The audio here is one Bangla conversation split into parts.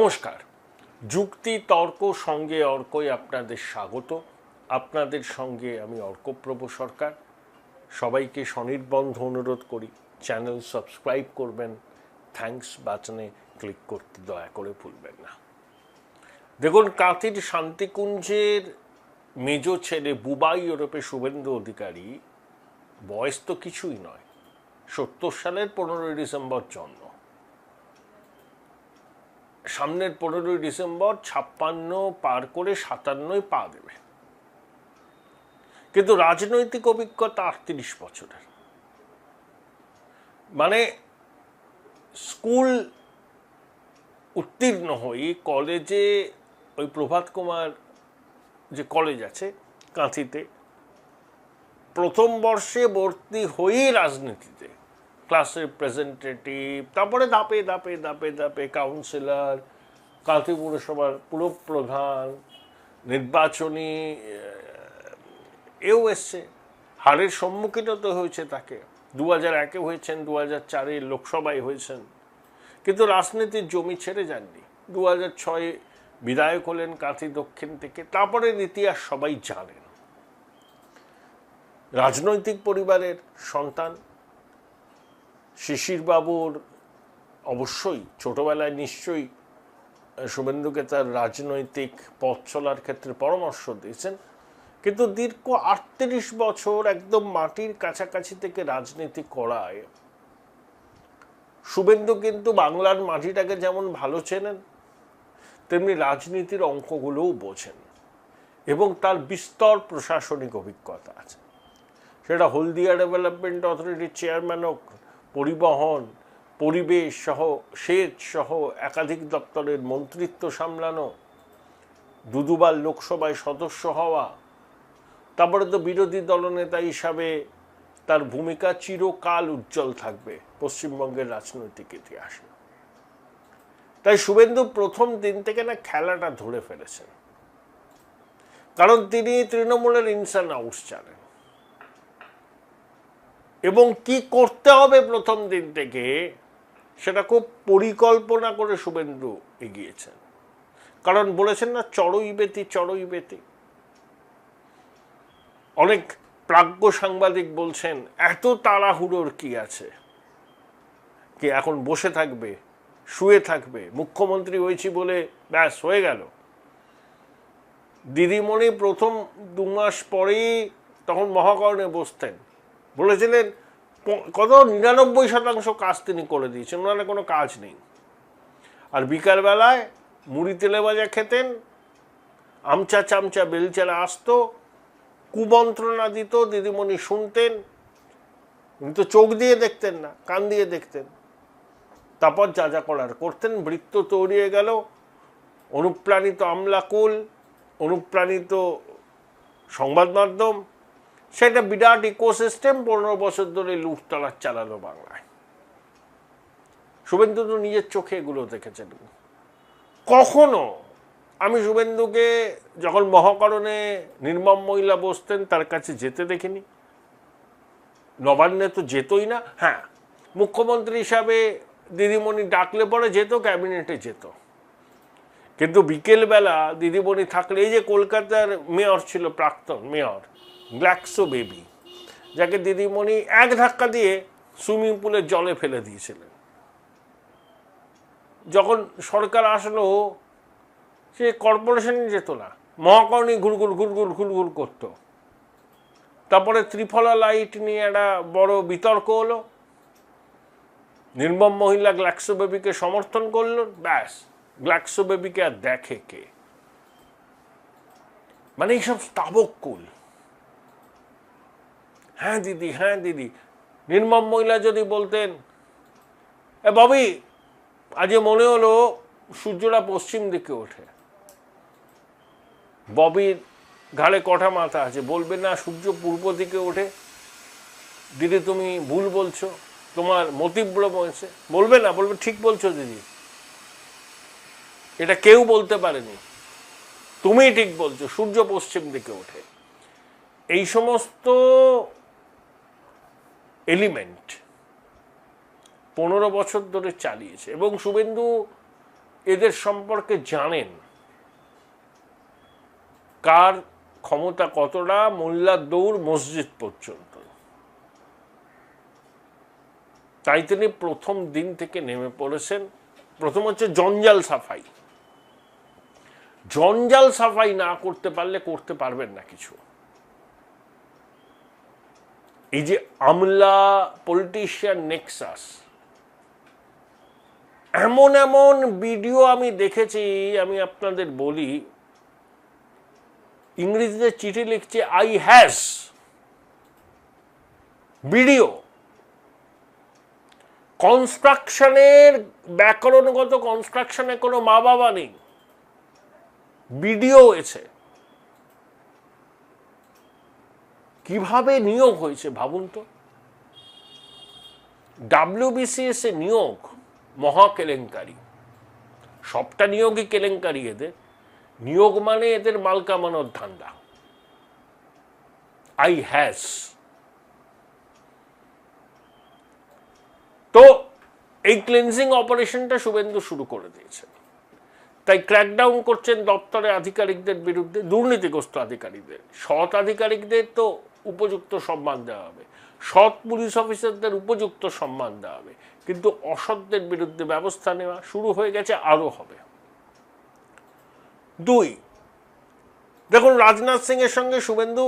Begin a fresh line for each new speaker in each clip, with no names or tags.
নমস্কার। যুক্তি তর্ক সঙ্গে অর্কই আপনাদের স্বাগত। আপনাদের সঙ্গে আমি অর্কপ্রভ সরকার। সবাইকে স্বনির্বন্ধ অনুরোধ করি, চ্যানেল সাবস্ক্রাইব করবেন, থ্যাঙ্কস বাটনে ক্লিক করতে দয়া করে ভুলবেন না। দেখুন, কাঁথির শান্তিকুঞ্জের মেজ ছেলে বুবাই ওরফে শুভেন্দু অধিকারী, বয়স তো কিছুই নয়, 70 সালের 15ই ডিসেম্বর জন্ম। সামনের 15ই ডিসেম্বর 56 পার করে 57 পা দেবে, কিন্তু রাজনৈতিক অভিজ্ঞতা 38 বছরের। মানে স্কুল উত্তীর্ণ হই, কলেজে ওই প্রভাত কুমার যে কলেজ আছে কাঁথিতে, প্রথম বর্ষে ভর্তি হয়েই রাজনীতিতে, ক্লাস রিপ্রেজেন্টেটিভ, তারপরে ধাপে ধাপে ধাপে ধাপে কাউন্সিলর, কাঁথি পুরসভার পুরপ্রধান, নির্বাচনী এও এসছে, হারের সম্মুখীন তো হয়েছে তাকে। 2001-এ হয়েছেন, 2004-এ লোকসভায় হয়েছেন, কিন্তু রাজনীতির জমি ছেড়ে যাননি। 2006-এ বিধায়ক হলেন কাঁথি দক্ষিণ থেকে। তারপরের ইতিহাস সবাই জানেন। রাজনৈতিক পরিবারের সন্তান শিশিরবাবুর অবশ্যই ছোটবেলায় নিশ্চয়ই শুভেন্দুকে তার রাজনৈতিক পথ চলার ক্ষেত্রে পরামর্শ দিয়েছেন, কিন্তু দীর্ঘ 38 বছর একদম মাটির কাছাকাছি থেকে রাজনীতি করায় শুভেন্দু কিন্তু বাংলার মাটিটাকে যেমন ভালো চেনেন, তেমনি রাজনীতির অঙ্কগুলোও বোঝেন এবং তার বিস্তর প্রশাসনিক অভিজ্ঞতা আছে। সেটা হলদিয়া ডেভেলপমেন্ট অথরিটির চেয়ারম্যান হোক, পরিবহন, পরিবেশ সহ, সেচ সহ একাধিক দপ্তরের মন্ত্রিত্ব সামলানো, দুবার লোকসভায় সদস্য হওয়া, তারপরে তো বিরোধী দলনেতা হিসাবে তার ভূমিকা চিরকাল উজ্জ্বল থাকবে পশ্চিমবঙ্গের রাজনৈতিক ইতিহাসে। তাই শুভেন্দু প্রথম দিন থেকে না খেলাটা ধরে ফেলেছেন, কারণ তিনি তৃণমূলের ইনস অ্যান্ড আউটস জানেন এবং কি করতে হবে প্রথম দিন থেকে সেটা খুব পরিকল্পনা করে শুভেন্দু এগিয়েছেন। কারণ বলেছেন না, চড়ই বেতি চড়ই বেতি। অনেক প্রাজ্ঞ সাংবাদিক বলছেন এত তাড়াহুড়োর কি আছে, কি এখন বসে থাকবে, শুয়ে থাকবে, মুখ্যমন্ত্রী হয়েছি বলে ব্যাস হয়ে গেল। দিদিমণি প্রথম 2 মাস পরেই তখন মহাকরণে বসতেন, বলেছিলেন কত 99% কাজ তিনি করে দিয়েছেন, ওনার কোনো কাজ নেই। আর বিকালবেলায় মুড়ি তেলে ভাজা খেতেন, আমচা চামচা বেলচারা আসতো, কুমন্ত্রণা দিত, দিদিমণি শুনতেন, কিন্তু চোখ দিয়ে দেখতেন না, কান দিয়ে দেখতেন। তারপর যা যা করার করতেন। বৃত্ত তৈরি হয়ে গেল, অনুপ্রাণিত আমলাকুল, অনুপ্রাণিত সংবাদ মাধ্যম, সেটা বিরাট ইকোসিস্টেম 15 বছর ধরে লুটতরাজ চালালো বাংলায়। শুভেন্দু তো নিজের চোখে এগুলো দেখেছেন। কখনো আমি শুভেন্দুকে যখন মহাকরণে নির্মম মহিলা বসতেন তার কাছে যেতে দেখিনি, নবান্নে তো যেতই না। হ্যাঁ, মুখ্যমন্ত্রী হিসাবে দিদিমণি ডাকলে পরে যেত, ক্যাবিনেটে যেত, কিন্তু বিকেলবেলা দিদিমণি থাকলে, এই যে কলকাতার মেয়র ছিল, প্রাক্তন মেয়র গ্ল্যাক্সো বেবি, যাকে দিদিমণি এক ধাক্কা দিয়ে সুইমিং পুলের জলে ফেলে দিয়েছিলেন, যখন সরকার আসলো সে কর্পোরেশনে যেত না, মহাকরণী ঘুরঘুর ঘুরঘুর ঘুরঘুর করত। তারপরে ত্রিফলা লাইট নিয়ে একটা বড় বিতর্ক হলো, নির্মম মহিলা গ্ল্যাক্সো বেবিকে সমর্থন করল, ব্যাস গ্ল্যাক্সো বেবিকে আর দেখে কে? মানে এইসব স্তাবকুল। হ্যাঁ দিদি, হ্যাঁ দিদি। নির্মম মহিলা যদি বলতেন, এ ববি আজ মনে হলো সূর্যটা পশ্চিম দিকে ওঠে, ববির ঘাড়ে কটা মাথা আছে, বলবে না সূর্য পূর্ব দিকে ওঠে? দিদি তুমি ভুল বলছো, তোমার মতিভ্রম হয়েছে। বলবে না, বলবে ঠিক বলছো দিদি, এটা কেউ বলতে পারেনি, তুমি ঠিক বলছো, সূর্য পশ্চিম দিকে ওঠে। এই সমস্ত এলিমেন্ট 15 বছর ধরে চালিয়েছে এবং শুভেন্দু এদের সম্পর্কে জানেন, কার ক্ষমতা কতটা, মোল্লার দৌড় মসজিদ পর্যন্ত। তাই তিনি প্রথম দিন থেকে নেমে পড়েছেন। প্রথম হচ্ছে জঞ্জাল সাফাই। জঞ্জাল সাফাই না করতে পারলে করতে পারবেন না কিছু। এই যে আমলা পলিটিশিয়ান নেক্সাস, এমন এমন ভিডিও আমি দেখেছি, আমি আপনাদের বলি, ইংরেজিতে চিঠি লিখছে আই হ্যাজ, ভিডিও কনস্ট্রাকশনের, ব্যাকরণগত কনস্ট্রাকশনে কোনো মা বাবা নেই, ভিডিও হয়েছে। কিভাবে নিয়োগ হয়েছে ভাবুন তো। WBCS এ নিয়োগ মহা কেলেঙ্কারি, সবটা নিয়োগই কেলেঙ্কারি। এদের নিয়োগ মানে এদের মাল কামানোর ধান্দা। I has. তো এই ক্লিনজিং অপারেশনটা শুভেন্দু শুরু করে দিয়েছেন। তাই ক্র্যাকডাউন করছেন দপ্তরের আধিকারিকদের বিরুদ্ধে, দুর্নীতিগ্রস্ত আধিকারিকদের। সৎ আধিকারিকদের তো উপযুক্ত সম্মান দেওয়া হবে, সৎ পুলিশ অফিসারদের উপযুক্ত সম্মান দেওয়া হবে, কিন্তু অসৎদের বিরুদ্ধে ব্যবস্থা নেওয়া শুরু হয়ে গেছে, আরও হবে। 2, দেখুন রাজনাথ সিং এর সঙ্গে শুভেন্দু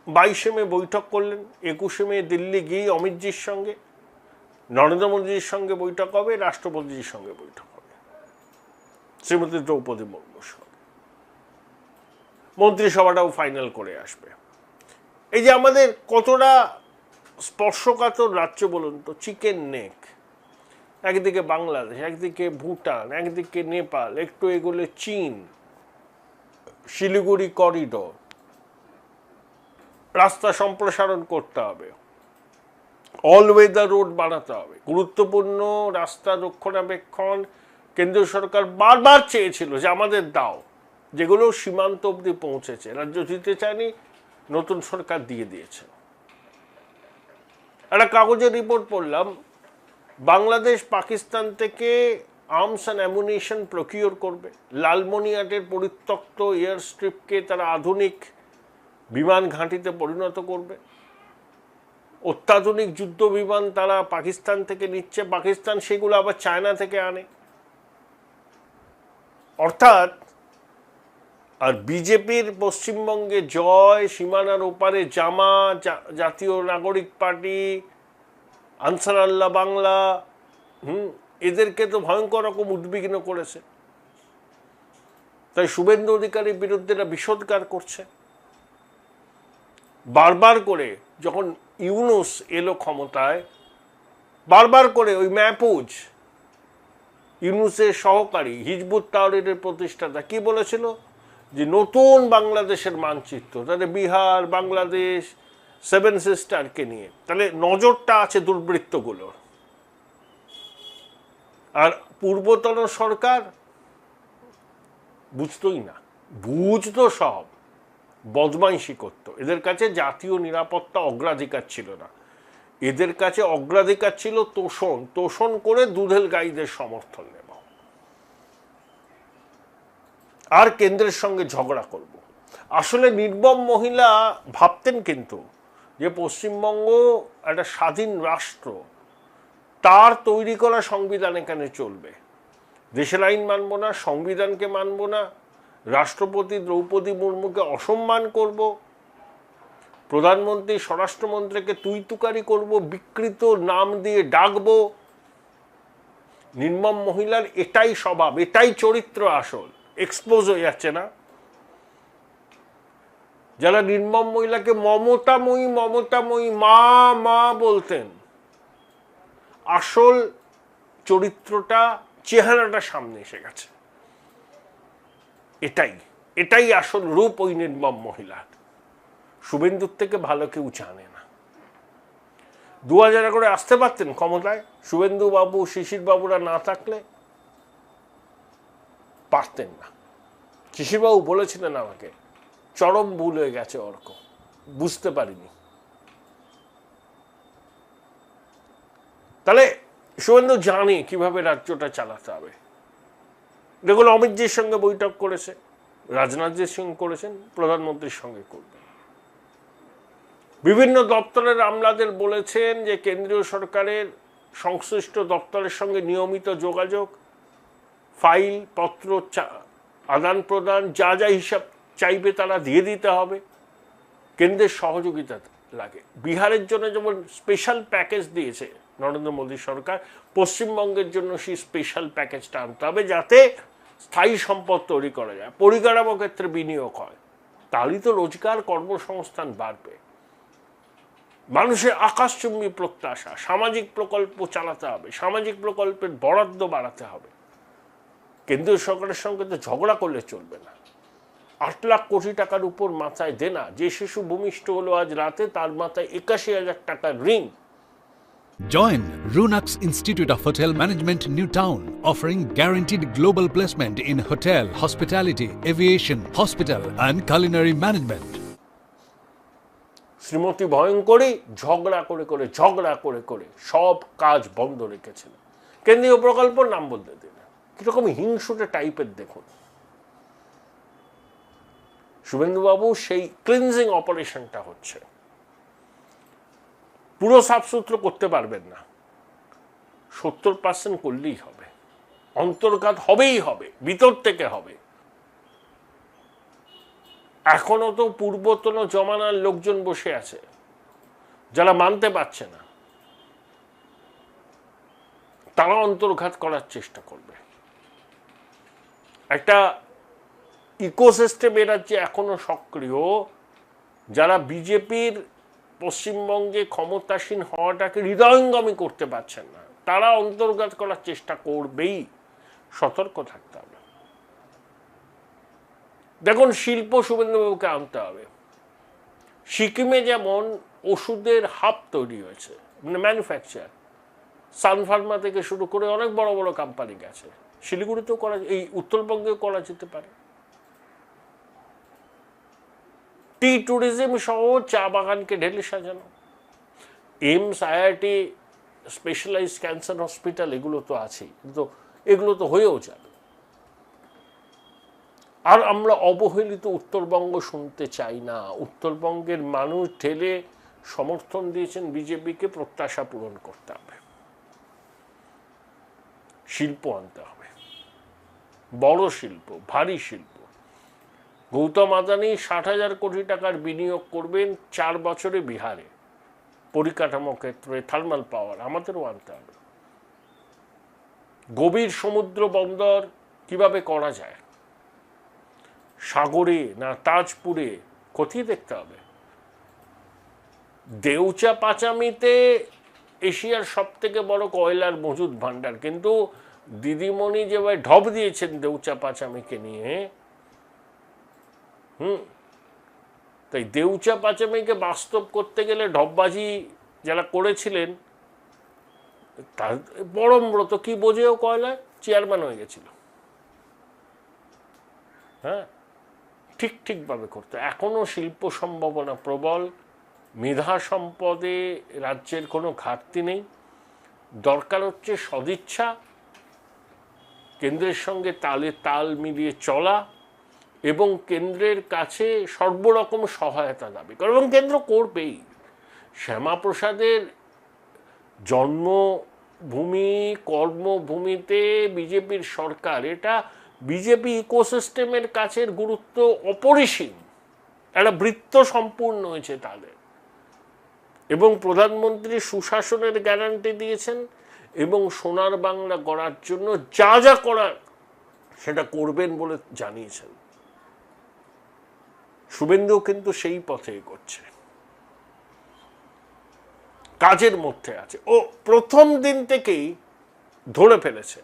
22শে মে বৈঠক করলেন, 21শে মে দিল্লি গিয়ে অমিতজির সঙ্গে, নরেন্দ্র মোদীর সঙ্গে বৈঠক হবে, রাষ্ট্রপতির সঙ্গে বৈঠক হবে, শ্রীমতী দ্রৌপদী মুর্মুর সঙ্গে। মন্ত্রিসভাটাও ফাইনাল করে আসবে। এই যে আমাদের কতটা স্পর্শকাতর রাজ্য বলুন তো, চিকেন নেক, একদিকে বাংলাদেশ, একদিকে ভুটান, একদিকে নেপাল, একটু এগোলে চীন, শিলিগুড়ি করিডোর, রাস্তা সম্প্রসারণ করতে হবে, অল ওয়েদার রোড বানাতে হবে, গুরুত্বপূর্ণ রাস্তা রক্ষণাবেক্ষণ কেন্দ্রীয় সরকার বারবার চেয়েছিল যে আমাদের দাও, যেগুলো সীমান্ত অবধি পৌঁছেছে, রাজ্য দিতে চায়নি, নতুন সরকার দিয়ে দিয়েছে। একটা কাগজের রিপোর্ট পড়লাম, বাংলাদেশ পাকিস্তান থেকে আর্মস অ্যান্ড অ্যামুনিশন প্রকিওর করবে, লালমনিরহাটের পরিত্যক্ত এয়ার স্ট্রিপকে তারা আধুনিক বিমান ঘাঁটিতে পরিণত করবে, অত্যাধুনিক যুদ্ধ বিমান তারা পাকিস্তান থেকে নিচ্ছে, পাকিস্তান সেগুলো আবার চায়না থেকে আনে। অর্থাৎ, আর বিজেপির পশ্চিমবঙ্গে জয়, সীমানার ওপারে জামা, জাতীয় নাগরিক পার্টি, আনসার আল্লাহ বাংলা, এদেরকে তো ভয়ঙ্কর রকম উদ্বিগ্ন করেছে। তাই শুভেন্দু অধিকারীর বিরুদ্ধে বিষোদ্গার করছে। বারবার করে যখন ইউনুস এলো ক্ষমতায়, বারবার করে ওই মাহফুজ, ইউনুসের সহকারী, হিজবুত তাহরিরের প্রতিষ্ঠাতা, কি বলেছিল যে নতুন বাংলাদেশের মানচিত্র, তাহলে বিহার, বাংলাদেশ, 7 সিস্টারকে নিয়ে, তাহলে নজরটা আছে দুর্বৃত্তগুলোর। আর পূর্বতন সরকার বুঝতোই না, বুঝতো সব, বদমাইশি করতো। এদের কাছে জাতীয় নিরাপত্তা অগ্রাধিকার ছিল না, এদের কাছে অগ্রাধিকার ছিল তোষণ, তোষণ করে দুধেল গাইদের সমর্থন নেব আর কেন্দ্রের সঙ্গে ঝগড়া করব। আসলে নির্মম মহিলা ভাবতেন কিন্তু যে পশ্চিমবঙ্গ একটা স্বাধীন রাষ্ট্র, তার তৈরি করা সংবিধান এখানে চলবে, দেশের আইন মানব না, সংবিধানকে মানব না, রাষ্ট্রপতি দ্রৌপদী মুর্মুকে অসম্মান করব, প্রধানমন্ত্রী স্বরাষ্ট্রমন্ত্রীকে তুই তুকারি করব, বিকৃত নাম দিয়ে ডাকবো। নির্মম মহিলার এটাই স্বভাব, এটাই চরিত্র আসল, এক্সপোজ হয়ে যাচ্ছে না। যারা নির্মম মহিলাকে মমতাময়ী মমতাময়ী মা মা বলতেন, আসল চরিত্রটা, চেহারাটা সামনে এসে গেছে। এটাই আসল রূপ ওই নির্মম মহিলার। শুভেন্দুর থেকে ভালো কেউ জানে না। 2000 করে আসতে পারতেন ক্ষমতায় শুভেন্দু বাবু, শিশির বাবুরা না থাকলে, পারতেন না। শিশির বাবু বলেছিলেন আমাকে, চরম ভুল হয়ে গেছে অর্ক, বুঝতে পারিনি। তাহলে শুভেন্দু জানে কিভাবে রাজ্যটা চালাতে হবে। দেখুন, অমিতজির সঙ্গে বৈঠক করেছে, রাজনাথজির সঙ্গে করেছেন, প্রধানমন্ত্রীর সঙ্গে করবেন। বিভিন্ন দপ্তরের আমলাদের বলেছেন যে কেন্দ্রীয় সরকারের সংশ্লিষ্ট দপ্তরের সঙ্গে নিয়মিত যোগাযোগ, ফাইল পত্র আদান প্রদান, যা যা হিসাব চাইবে তারা দিয়ে দিতে হবে, কেন্দ্রের সহযোগিতা লাগে। বিহারের জন্য যেমন স্পেশাল প্যাকেজ দিয়েছে নরেন্দ্র মোদী সরকার, পশ্চিমবঙ্গের জন্য সেই স্পেশাল প্যাকেজটা আনতে হবে, যাতে স্থায়ী সম্পদ তৈরি করা যায়, পরিকাঠামো ক্ষেত্রে বিনিয়োগ হয়, তাহলেই তো রোজগার কর্মসংস্থান বাড়বে। মানুষের আকাশচুম্বী প্রত্যাশা, সামাজিক প্রকল্প চালাতে হবে, সামাজিক প্রকল্পের বরাদ্দ বাড়াতে হবে। কেন্দ্রীয় সরকারের সঙ্গে তো ঝগড়া করলে চলবে না। 8 লাখ কোটি টাকার উপর মাথায় দেনা, যে শিশু ভূমিষ্ঠ হলো আজ রাতে তার মাথায় 81,000 টাকার ঋণ।
Join Runux Institute of Hotel Management, New Town, offering guaranteed global placement in hotel, hospitality, aviation, hospital and culinary management.
Shrimati ভয়ঙ্করী ঝগড়া করে করে সব কাজ বন্ধ রেখেছেন। কেন্দ্রীয় প্রকল্পের নাম বলতে দিন, কিরকম হিংসুটে টাইপের দেখুন। শুভেন্দুবাবু সেই ক্লিনজিং অপারেশনটা হচ্ছে, পুরো সাফসুত্র করতে পারবেন না, 70% করলেই হবে, অন্তর্ঘাত হবেই হবে, ভিতর থেকে হবে। এখনো তো পূর্বতন জমানার লোকজন বসে আছে যারা মানতে পারছে না, তারা অন্তর্ঘাত করার চেষ্টা করবে। একটা ইকোসিস্টেম এ রাজ্যে এখনো সক্রিয়, যারা বিজেপির পশ্চিমবঙ্গে ক্ষমতাসীন হওয়াটাকে হৃদয়ঙ্গমী করতে পারছেন না, তারা অন্তর্ঘাত করার চেষ্টা করবেই, সতর্ক থাকতে হবে। দেখুন, শিল্প শুভেন্দুবাবুকে আনতে হবে। সিকিমে যেমন ওষুধের হাব তৈরি হয়েছে, মানে ম্যানুফ্যাকচার, সানফার্মা থেকে শুরু করে অনেক বড় বড় কোম্পানি গেছে, শিলিগুড়িতেও করা, এই উত্তরবঙ্গেও করা যেতে পারে। টি ট্যুরিজম সহ চা বাগানকে ঢেলে সাজানো, AIIMS, IIT, specialized cancer hospital, এগুলো তো আছেই, কিন্তু এগুলো তো হয়েও যাবে। আর আমরা অবহেলিত উত্তরবঙ্গ শুনতে চাই না। উত্তরবঙ্গের মানুষ ঢেলে সমর্থন দিয়েছেন বিজেপিকে, প্রত্যাশা পূরণ করতে হবে, শিল্প আনতে হবে, বড় শিল্প, ভারী শিল্প। গৌতম আদানি 60,000 কোটি টাকার বিনিয়োগ করবেন 4 বছরে বিহারে, পরিকাঠামো ক্ষেত্রে, থার্মাল পাওয়ার, আমাদেরও আনতে হবে। গভীর সমুদ্র বন্দর কিভাবে করা যায়, সাগরে না তাজপুরে, কোথায় দেখতে হবে। দেউচা পাচামিতে এশিয়ার সব থেকে বড় কয়লার মজুদ ভান্ডার, কিন্তু দিদিমণি যেভাবে ঢপ দিয়েছেন দেউচা পাচামিকে নিয়ে, তাই দেউচা পাচামিকে বাস্তব করতে গেলে ঢপবাজি যারা করেছিলেন তার পরমব্রত কি বোঝেও কয়লায় চেয়ারম্যান হয়ে গেছিল। হ্যাঁ, ঠিকভাবে করতে। এখনো শিল্প সম্ভাবনা প্রবল, মেধা সম্পদে রাজ্যের কোনো ঘাটতি নেই। দরকার হচ্ছে সদিচ্ছা, কেন্দ্রের সঙ্গে তালে তাল মিলিয়ে চলা এবং কেন্দ্রের কাছে সর্বরকম সহায়তা দাবি করা, এবং কেন্দ্র করবেই। শ্যামাপ্রসাদের জন্মভূমি, কর্মভূমিতে বিজেপির সরকার, এটা বিজেপি ইকোসিস্টেমের কাছের গুরুত্ব অপরিসীম, একটা বৃত্ত সম্পূর্ণ হয়েছে তাদের, এবং প্রধানমন্ত্রী সুশাসনের গ্যারান্টি দিয়েছেন এবং সোনার বাংলা গড়ার জন্য যা যা করার সেটা করবেন বলে জানিয়েছেন। শুভেন্দু কিন্তু সেই পথে এগোচ্ছে, কাজের মধ্যে আছে। ও প্রথম দিন থেকেই ধরে ফেলেছে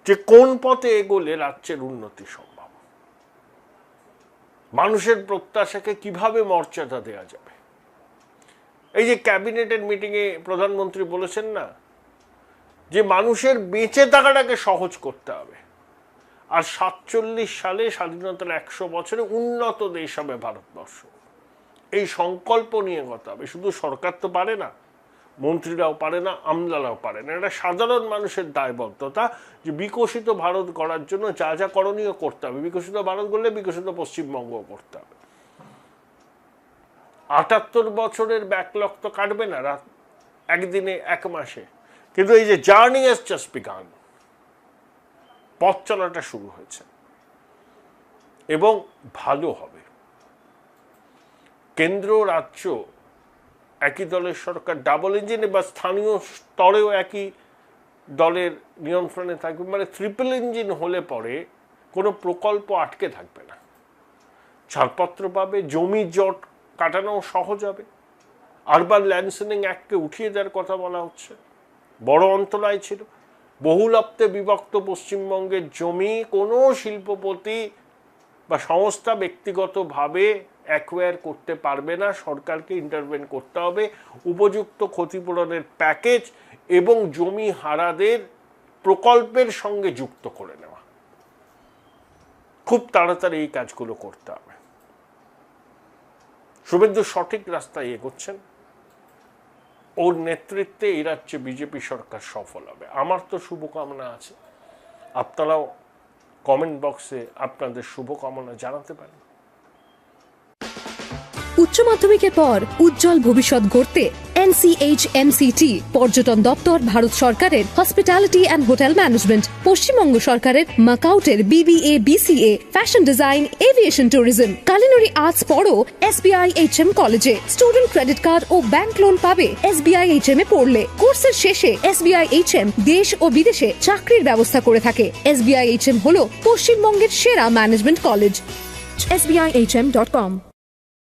যে কোন পথে এগোলে রাজ্যের উন্নতি সম্ভব, মানুষের প্রত্যাশাকে কিভাবে মর্যাদা দেওয়া যাবে। এই যে ক্যাবিনেটের মিটিংয়ে প্রধানমন্ত্রী বলেছেন না, যে মানুষের বেঁচে থাকাটাকে সহজ করতে হবে, আর 47 সালে স্বাধীনতার 100 বছরে উন্নত দেশ হবে ভারতবর্ষ, এই সংকল্প নিয়ে কথা হবে। শুধু সরকার তো পারে না, মন্ত্রীরাও পারে না, আমলারাও পারে না। এটা সাধারণ মানুষের দায়বদ্ধতা যে বিকশিত ভারত গড়ার জন্য যা যা করণীয় করতে হবে, বিকশিত ভারত গড়লে বিকশিত পশ্চিমবঙ্গ করতে হবে। ৭৮ বছরের ব্যাকলগ তো কাটবে না একদিনে, এক মাসে, কিন্তু এই যে জার্নি হ্যাজ জাস্ট বিগান, পথ চলাটা শুরু হয়েছে এবং ভালো হবে। কেন্দ্র রাজ্য একই দলের সরকার, ডাবল ইঞ্জিনে বা স্থানীয় স্তরেও একই দলের নিয়ন্ত্রণে থাকবে, মানে ট্রিপল ইঞ্জিন হলে পরে কোনো প্রকল্প আটকে থাকবে না, ছাড়পত্র পাবে, জমি জট কাটানো সহজ হবে। আরবান ল্যান্ডসেলিং অ্যাক্টকে উঠিয়ে দেওয়ার কথা বলা হচ্ছে, বড় অন্তরায় ছিল। বহুলত্বে বিভক্ত পশ্চিমবঙ্গের জমি কোনো শিল্পপতি বা সংস্থা ব্যক্তিগতভাবে অ্যাকোয়ার করতে পারবে না, সরকারকে ইন্টারভেন করতে হবে। উপযুক্ত ক্ষতিপূরণের প্যাকেজ এবং জমি হারাদের প্রকল্পের সঙ্গে যুক্ত করে নেওয়া, খুব তাড়াতাড়ি এই কাজগুলো করতে হবে। শুভেন্দু সঠিক রাস্তায় এগোচ্ছেন, ওর নেতৃত্বে এই রাজ্যে বিজেপি সরকার সফল হবে। আমার তো শুভকামনা আছে, আপনারাও কমেন্ট বক্সে আপনাদের শুভকামনা জানাতে পারেন।
উচ্চ মাধ্যমিকের পর উজ্জ্বল ভবিষ্যৎ গড়তে NCHMCT পর্যটন দপ্তর, ভারত সরকারের hospitality and hotel management, Paschimbanga সরকারের মাকাউটের BBA BCA, fashion design, aviation tourism, culinary arts পড়ো SBI HM কলেজে। স্টুডেন্ট ক্রেডিট কার্ড ও ব্যাংক লোন পাবে SBI HM এ পড়লে। কোর্সের শেষে SBI HM দেশ ও বিদেশে চাকরির ব্যবস্থা করে থাকে। SBI HM হলো পশ্চিমবঙ্গের সেরা ম্যানেজমেন্ট কলেজ। SBIHM.com।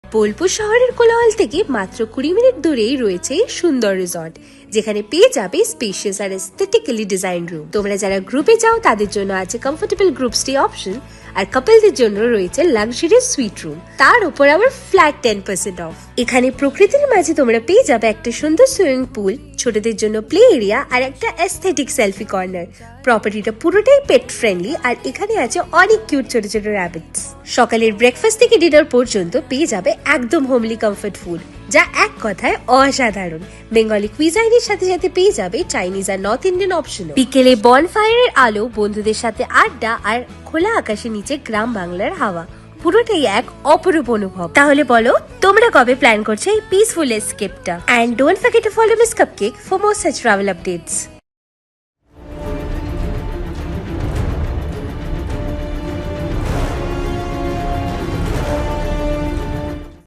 বোলপুর শহরের কোলাহল থেকে মাত্র 20 মিনিট দূরেই রয়েছে সুন্দর রিসর্ট, যেখানে পেয়ে যাবে স্পেশিয়াস আর এস্থেটিক্যালি ডিজাইন রুম। তোমরা যারা গ্রুপে যাও তাদের জন্য আছে কমফোর্টেবল গ্রুপ স্টে অপশন, আর কাপলদের জন্য রয়েছে লাক্সারিয়াস সুইট রুম, তার উপর আবার ফ্ল্যাট 10% অফ। এখানে প্রকৃতির মাঝে তোমরা পেয়ে যাবে একটা সুন্দর সুইমিং পুল, ছোটদের জন্য প্লে এরিয়া আর একটা এস্থেটিক সেলফি কর্নার। প্রপার্টিটা পুরোটাই পেট ফ্রেন্ডলি, আর এখানে আছে অনেক কিউট ছোট ছোট র্যাবিটস। সকালের ব্রেকফাস্ট থেকে ডিনার পর্যন্ত পেয়ে যাবে একদম হোমলি কমফর্ট ফুড, যা এক কথায় অসাধারণ। বেঙ্গলি কুইজাইনের সাথে সাথে পেয়ে যাবে চাইনিজ আর নর্থ ইন্ডিয়ান অপশন। বিকেলে বনফায়ারের আলো, বন্ধুদের সাথে আড্ডা আর খোলা আকাশের নিচে গ্রাম বাংলার হাওয়া, পুরোটাই এক অপরূপ অনুভব। তাহলে বলো তোমরা কবে প্ল্যান করছো এই পিসফুল এসকেপটা? And don't forget to follow miss cupcake for more such travel updates.